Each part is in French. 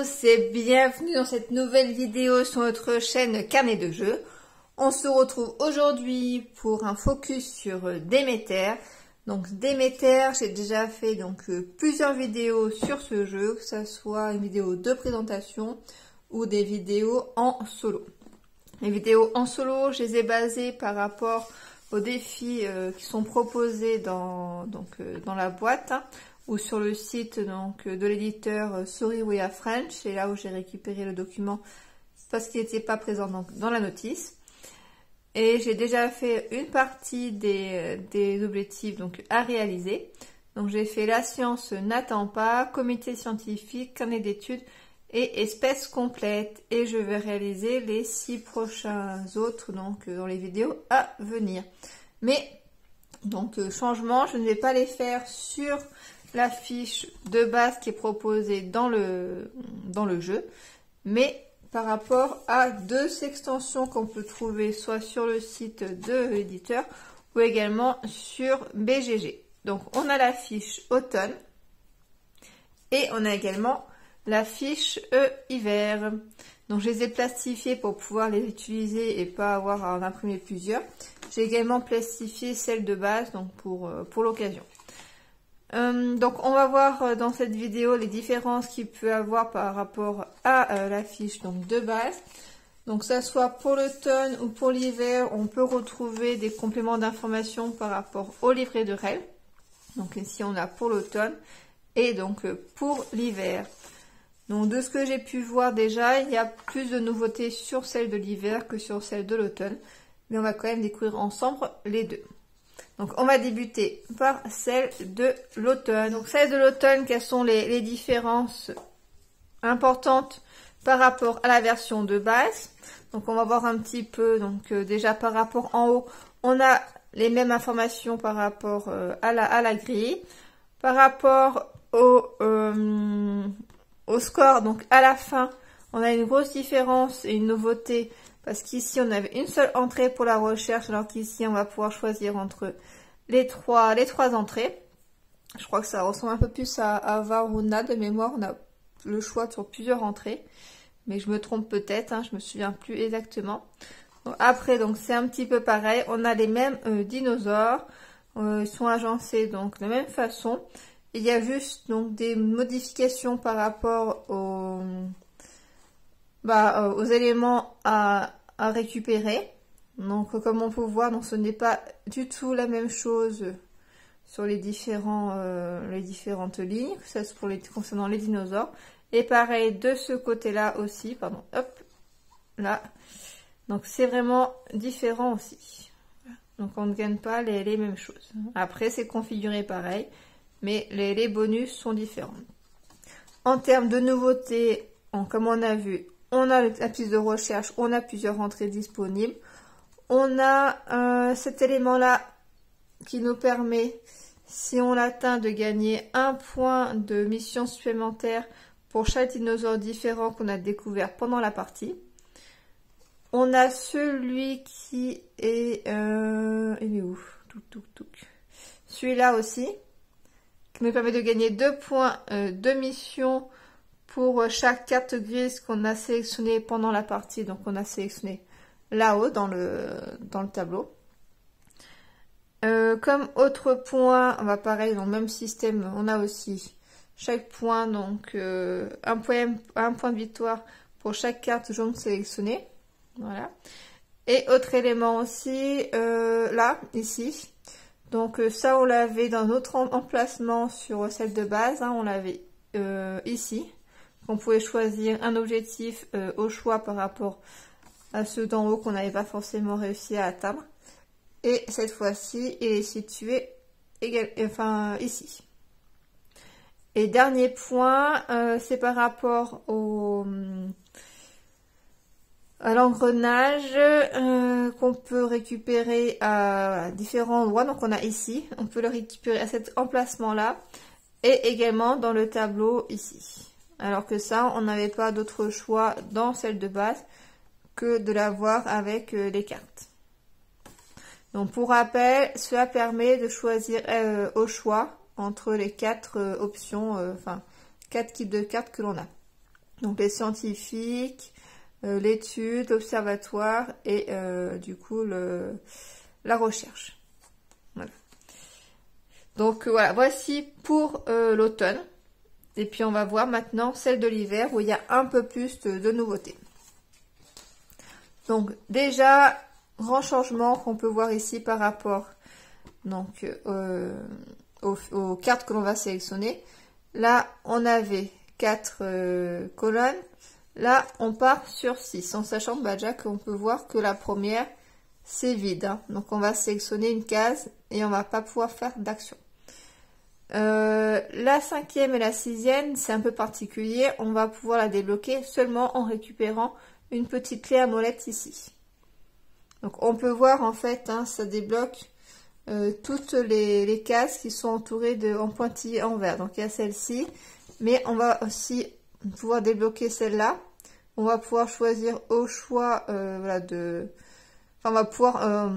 tous et bienvenue dans cette nouvelle vidéo sur notre chaîne Carnet de jeux. On se retrouve aujourd'hui pour un focus sur Demeter. Donc Demeter, j'ai déjà fait plusieurs vidéos sur ce jeu, que ce soit une vidéo de présentation ou des vidéos en solo. Les vidéos en solo, je les ai basées par rapport aux défis qui sont proposés dans la boîte, ou sur le site de l'éditeur Sorry We Are French, c'est là où j'ai récupéré le document parce qu'il n'était pas présent dans la notice. Et j'ai déjà fait une partie des objectifs à réaliser. Donc j'ai fait la science n'attend pas, comité scientifique, carnet d'études et espèce complète. Et je vais réaliser les 6 prochains autres dans les vidéos à venir. Mais changement, je ne vais pas les faire sur la fiche de base qui est proposée dans le jeu, mais par rapport à 2 extensions qu'on peut trouver soit sur le site de l'éditeur ou également sur BGG. Donc on a la fiche automne et on a également la fiche hiver. Donc je les ai plastifiées pour pouvoir les utiliser et pas avoir à en imprimer plusieurs. J'ai également plastifié celle de base pour l'occasion. Donc on va voir dans cette vidéo les différences qu'il peut avoir par rapport à la fiche de base. Donc ça soit pour l'automne ou pour l'hiver, on peut retrouver des compléments d'information par rapport au livret de règles. Donc ici on a pour l'automne et pour l'hiver. Donc de ce que j'ai pu voir déjà, il y a plus de nouveautés sur celle de l'hiver que sur celle de l'automne. Mais on va quand même découvrir ensemble les deux. Donc on va débuter par celle de l'automne. Donc celle de l'automne, quelles sont les différences importantes par rapport à la version de base. Donc on va voir un petit peu, déjà par rapport en haut, on a les mêmes informations par rapport à la grille. Par rapport au score, donc à la fin, on a une grosse différence et une nouveauté. Parce qu'ici, on avait une seule entrée pour la recherche, alors qu'ici, on va pouvoir choisir entre les trois entrées. Je crois que ça ressemble un peu plus à Varuna de mémoire. On a le choix sur plusieurs entrées. Mais je me trompe peut-être, je me souviens plus exactement. Donc, après, c'est un petit peu pareil. On a les mêmes dinosaures. Ils sont agencés de la même façon. Il y a juste des modifications par rapport aux éléments à récupérer. Donc comme on peut voir, ce n'est pas du tout la même chose sur les différentes lignes, ça c'est concernant les dinosaures. Et pareil de ce côté-là aussi, pardon, hop, là. Donc c'est vraiment différent aussi. Donc on ne gagne pas les mêmes choses. Après c'est configuré pareil, mais les bonus sont différents. En termes de nouveautés, comme on a vu, on a la piste de recherche, on a plusieurs entrées disponibles. On a cet élément-là qui nous permet, si on l'atteint, de gagner 1 point de mission supplémentaire pour chaque dinosaure différent qu'on a découvert pendant la partie. On a celui qui est... il est où? Celui-là aussi, qui nous permet de gagner 2 points de mission pour chaque carte grise qu'on a sélectionnée pendant la partie. Donc on a sélectionné là-haut dans le tableau. Comme autre point, on va pareil dans le même système, on a aussi chaque point, un point de victoire pour chaque carte jaune sélectionnée. Voilà. Et autre élément aussi, là, ici. Donc ça on l'avait dans notre emplacement sur celle de base, on l'avait ici. On pouvait choisir un objectif au choix par rapport à ceux d'en haut qu'on n'avait pas forcément réussi à atteindre. Et cette fois-ci, il est situé ici. Et dernier point, c'est par rapport à l'engrenage qu'on peut récupérer à différents endroits. Donc on a ici, on peut le récupérer à cet emplacement-là et également dans le tableau ici. Alors que ça, on n'avait pas d'autre choix dans celle de base que de l'avoir avec les cartes. Donc pour rappel, cela permet de choisir au choix entre les 4 options, 4 types de cartes que l'on a. Donc les scientifiques, l'étude, l'observatoire et du coup la recherche. Voilà. Donc voilà, voici pour l'automne. Et puis on va voir maintenant celle de l'hiver où il y a un peu plus de nouveautés. Donc déjà, grand changement qu'on peut voir ici par rapport donc, aux cartes que l'on va sélectionner. Là, on avait 4 colonnes. Là, on part sur 6, en sachant déjà qu'on peut voir que la première, c'est vide. Hein. Donc, on va sélectionner une case et on va pas pouvoir faire d'action. La 5e et la 6e, c'est un peu particulier. On va pouvoir la débloquer seulement en récupérant une petite clé à molette ici. Donc, on peut voir en fait, hein, ça débloque toutes les cases qui sont entourées en pointillés en vert. Donc, il y a celle-ci, mais on va aussi pouvoir débloquer celle-là. On va pouvoir choisir au choix, voilà, on va pouvoir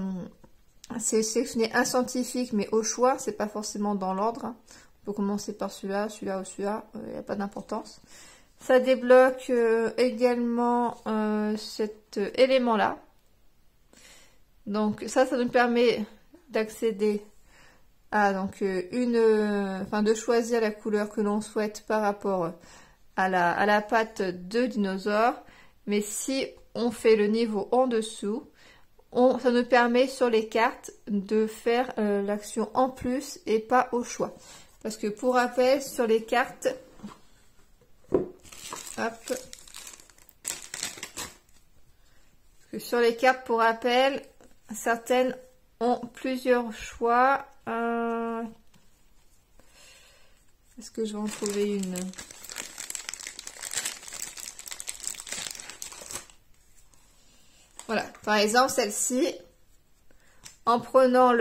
sélectionner un scientifique, mais au choix, c'est pas forcément dans l'ordre. Hein. On peut commencer par celui-là, celui-là ou celui-là, il n'y a pas d'importance. Ça débloque également cet élément-là. Donc ça nous permet d'accéder à donc de choisir la couleur que l'on souhaite par rapport à la patte de dinosaure. Mais si on fait le niveau en dessous, ça nous permet sur les cartes de faire l'action en plus et pas au choix. Parce que pour rappel, sur les cartes, hop, sur les cartes, pour rappel, certaines ont plusieurs choix. Est-ce que je vais en trouver une? Voilà, par exemple celle-ci, en prenant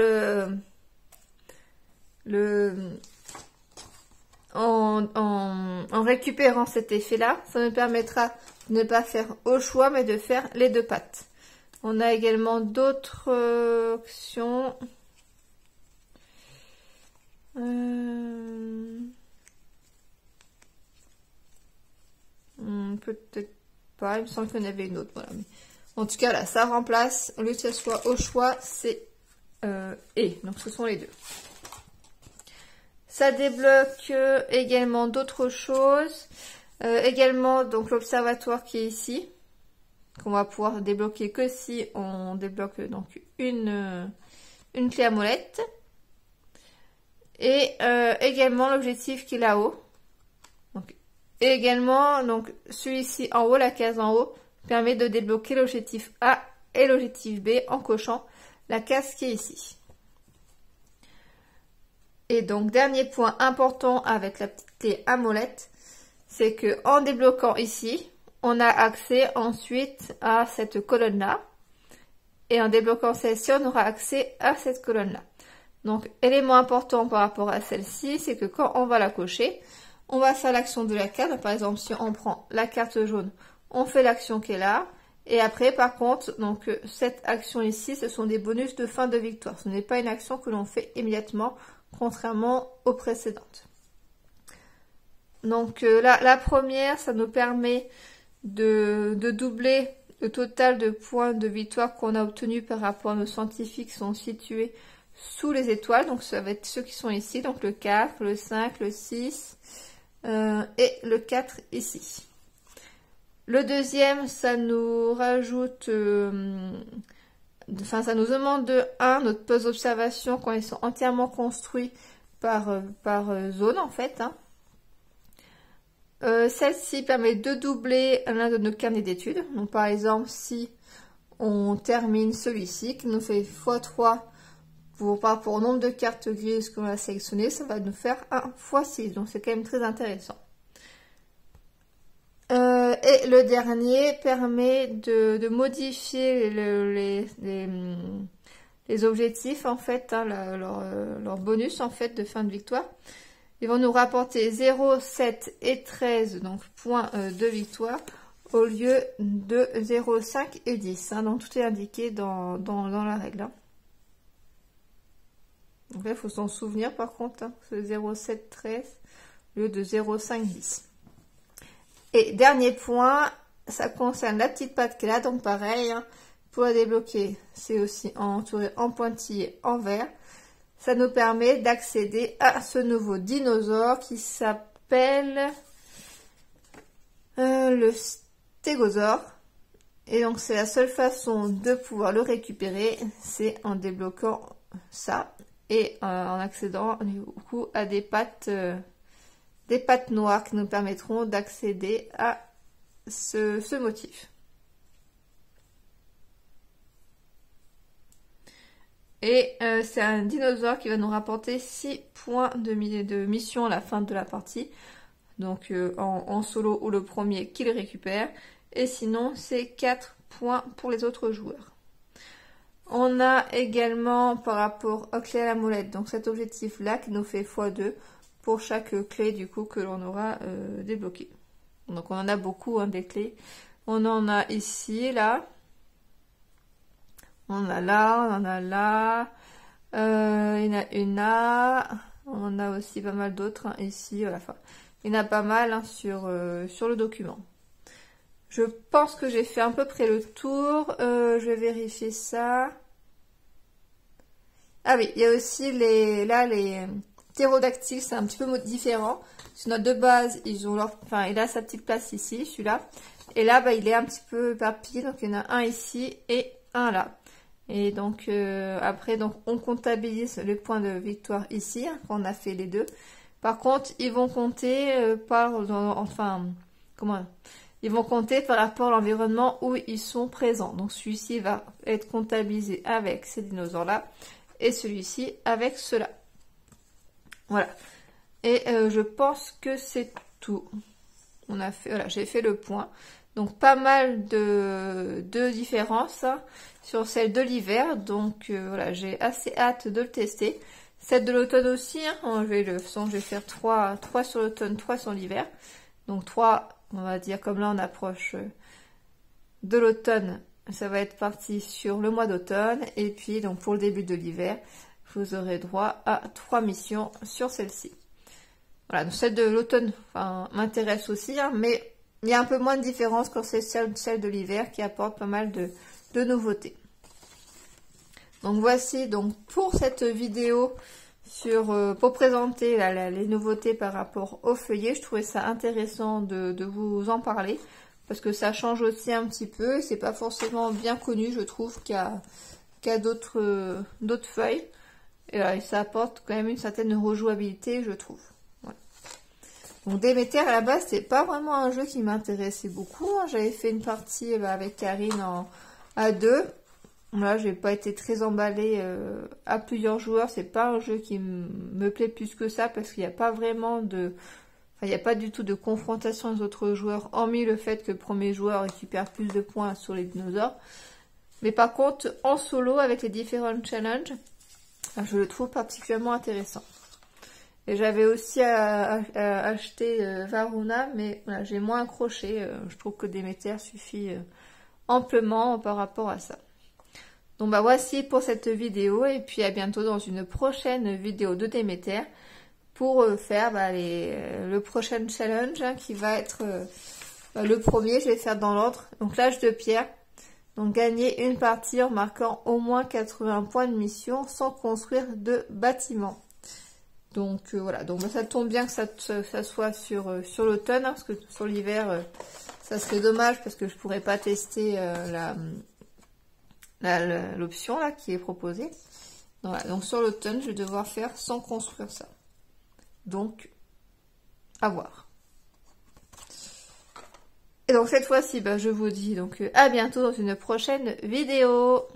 en récupérant cet effet-là, ça nous permettra de ne pas faire au choix, mais de faire les 2 pattes. On a également d'autres options. Peut-être pas, il me semble qu'il y en avait une autre. Voilà. En tout cas, là, ça remplace, au lieu que ce soit au choix, c'est et. Donc, ce sont les 2. Ça débloque également d'autres choses. Également, donc, l'observatoire qui est ici, qu'on va pouvoir débloquer que si on débloque donc une clé à molette. Et également l'objectif qui est là-haut. Et également, donc, celui-ci en haut, la case en haut, permet de débloquer l'objectif A et l'objectif B en cochant la case qui est ici. Et donc, dernier point important avec la petite clé à molette, c'est que en débloquant ici, on a accès ensuite à cette colonne-là. Et en débloquant celle-ci, on aura accès à cette colonne-là. Donc, élément important par rapport à celle-ci, c'est que quand on va la cocher, on va faire l'action de la carte. Par exemple, si on prend la carte jaune, on fait l'action qui est là. Et après, par contre, donc cette action ici, ce sont des bonus de fin de victoire. Ce n'est pas une action que l'on fait immédiatement, contrairement aux précédentes. Donc la première, ça nous permet de doubler le total de points de victoire qu'on a obtenu par rapport à nos scientifiques qui sont situés sous les étoiles. Donc ça va être ceux qui sont ici, donc le 4, le 5, le 6 et le 4 ici. Le deuxième, ça nous rajoute, ça nous demande de 1 notre poste d'observation quand ils sont entièrement construits par zone en fait. Hein. Celle-ci permet de doubler l'un de nos carnets d'études. Donc par exemple, si on termine celui-ci, qui nous fait x3 par rapport au nombre de cartes grises qu'on a sélectionnées, ça va nous faire 1 x 6. Donc c'est quand même très intéressant. Et le dernier permet de modifier les objectifs en fait, hein, leur bonus en fait de fin de victoire. Ils vont nous rapporter 0, 7 et 13 donc points de victoire au lieu de 0, 5 et 10. Hein, donc tout est indiqué dans la règle. Hein. Donc là, il faut s'en souvenir par contre, hein, c'est 0, 7, 13 au lieu de 0, 5, 10. Et dernier point, ça concerne la petite patte qui est là, donc pareil, hein, pour la débloquer, c'est aussi entouré en pointillé en vert. Ça nous permet d'accéder à ce nouveau dinosaure qui s'appelle le stégosaure. Et donc c'est la seule façon de pouvoir le récupérer, c'est en débloquant ça et en accédant du coup à des pattes noires qui nous permettront d'accéder à ce motif. Et c'est un dinosaure qui va nous rapporter 6 points de mission à la fin de la partie. Donc en solo ou le premier qui le récupère. Et sinon c'est 4 points pour les autres joueurs. On a également par rapport aux clés à la molette, donc cet objectif là qui nous fait x2 pour chaque clé du coup que l'on aura débloqué. Donc on en a beaucoup hein, des clés. On en a ici, là. On a là, on en a là. Il y en a une là. On en a aussi pas mal d'autres hein, ici. Voilà. Enfin, il y en a pas mal hein, sur le document. Je pense que j'ai fait à peu près le tour. Je vais vérifier ça. Ah oui, il y a aussi les ptérodactyles, c'est un petit peu différent. Sur notre de base, ils ont enfin, il a sa petite place ici, celui-là. Et là, bah, il est un petit peu éparpillé. Donc, il y en a un ici et un là. Et donc, après, donc, on comptabilise les points de victoire ici, hein, quand on a fait les deux. Par contre, ils vont compter ils vont compter par rapport à l'environnement où ils sont présents. Donc, celui-ci va être comptabilisé avec ces dinosaures-là. Et celui-ci avec ceux-là. Voilà. Et je pense que c'est tout. On a fait, voilà, j'ai fait le point. Donc pas mal de différences hein, sur celle de l'hiver. Donc voilà, j'ai assez hâte de le tester. Celle de l'automne aussi. Hein, je vais faire 3 sur l'automne, 3 sur l'hiver. Donc 3, on va dire comme là on approche de l'automne. Ça va être parti sur le mois d'automne. Et puis donc pour le début de l'hiver, vous aurez droit à 3 missions sur celle-ci. Voilà, donc celle de l'automne enfin, m'intéresse aussi, hein, mais il y a un peu moins de différence quand c'est celle de l'hiver qui apporte pas mal de nouveautés. Donc voici donc pour cette vidéo pour présenter les nouveautés par rapport au feuillet. Je trouvais ça intéressant de vous en parler parce que ça change aussi un petit peu. C'est pas forcément bien connu, je trouve, qu'il y a d'autres feuilles. Et ça apporte quand même une certaine rejouabilité, je trouve. Voilà. Donc Déméter, à la base, c'est pas vraiment un jeu qui m'intéressait beaucoup. Hein. J'avais fait une partie avec Karine à 2. Là, j'ai pas été très emballée à plusieurs joueurs. C'est pas un jeu qui me plaît plus que ça parce qu'il n'y a pas vraiment il n'y a pas du tout de confrontation aux autres joueurs, hormis le fait que le premier joueur récupère plus de points sur les dinosaures. Mais par contre, en solo, avec les différents challenges, je le trouve particulièrement intéressant. Et j'avais aussi acheté Varuna, mais voilà, j'ai moins accroché. Je trouve que Déméter suffit amplement par rapport à ça. Donc bah voici pour cette vidéo et puis à bientôt dans une prochaine vidéo de Déméter pour faire le prochain challenge hein, qui va être le premier. Je vais faire dans l'ordre. Donc l'âge de pierre. Donc gagner une partie en marquant au moins 80 points de mission sans construire de bâtiment. Donc voilà, donc ça tombe bien que ça soit sur l'automne, hein, parce que sur l'hiver, ça serait dommage parce que je pourrais pas tester l'option là qui est proposée. Voilà, donc sur l'automne, je vais devoir faire sans construire ça. Donc, à voir. Et donc cette fois-ci, je vous dis donc à bientôt dans une prochaine vidéo.